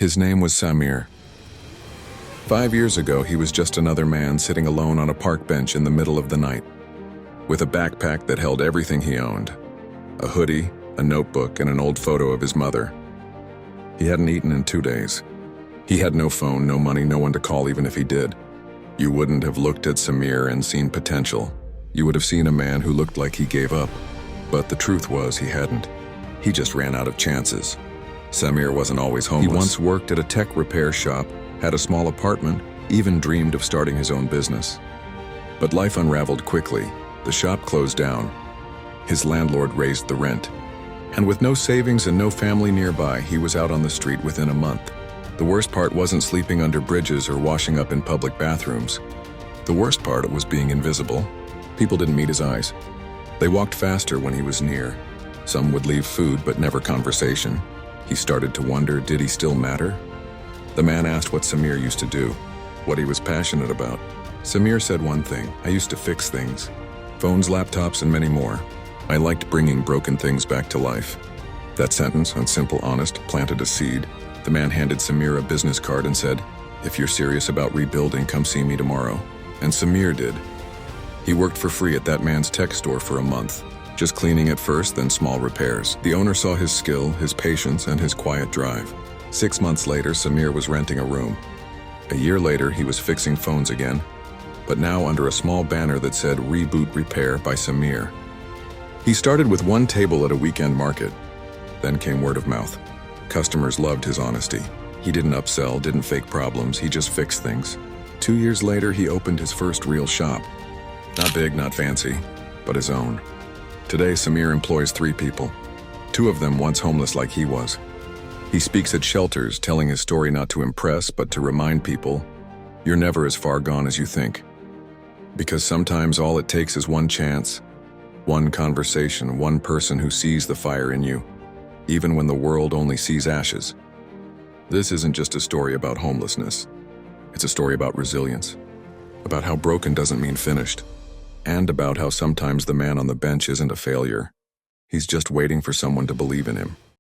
His name was Samir. 5 years ago, he was just another man sitting alone on a park bench in the middle of the night, with a backpack that held everything he owned: a hoodie, a notebook, and an old photo of his mother. He hadn't eaten in 2 days. He had no phone, no money, no one to call even if he did. You wouldn't have looked at Samir and seen potential. You would have seen a man who looked like he gave up. But the truth was he hadn't. He just ran out of chances. Samir wasn't always homeless. He once worked at a tech repair shop, had a small apartment, even dreamed of starting his own business. But life unraveled quickly. The shop closed down. His landlord raised the rent. And with no savings and no family nearby, he was out on the street within a month. The worst part wasn't sleeping under bridges or washing up in public bathrooms. The worst part was being invisible. People didn't meet his eyes. They walked faster when he was near. Some would leave food, but never conversation. He started to wonder, did he still matter? The man asked what Samir used to do, what he was passionate about. Samir said one thing: I used to fix things. Phones, laptops, and many more. I liked bringing broken things back to life. That sentence, on simple, honest, planted a seed. The man handed Samir a business card and said, if you're serious about rebuilding, come see me tomorrow. And Samir did. He worked for free at that man's tech store for a month, just cleaning at first, then small repairs. The owner saw his skill, his patience, and his quiet drive. 6 months later, Samir was renting a room. A year later, he was fixing phones again, but now under a small banner that said Reboot Repair by Samir. He started with one table at a weekend market. Then came word of mouth. Customers loved his honesty. He didn't upsell, didn't fake problems, he just fixed things. 2 years later, he opened his first real shop. Not big, not fancy, but his own. Today, Samir employs 3 people. 2 of them once homeless like he was. He speaks at shelters, telling his story not to impress, but to remind people, you're never as far gone as you think. Because sometimes all it takes is one chance, one conversation, one person who sees the fire in you, even when the world only sees ashes. This isn't just a story about homelessness. It's a story about resilience, about how broken doesn't mean finished, and about how sometimes the man on the bench isn't a failure. He's just waiting for someone to believe in him.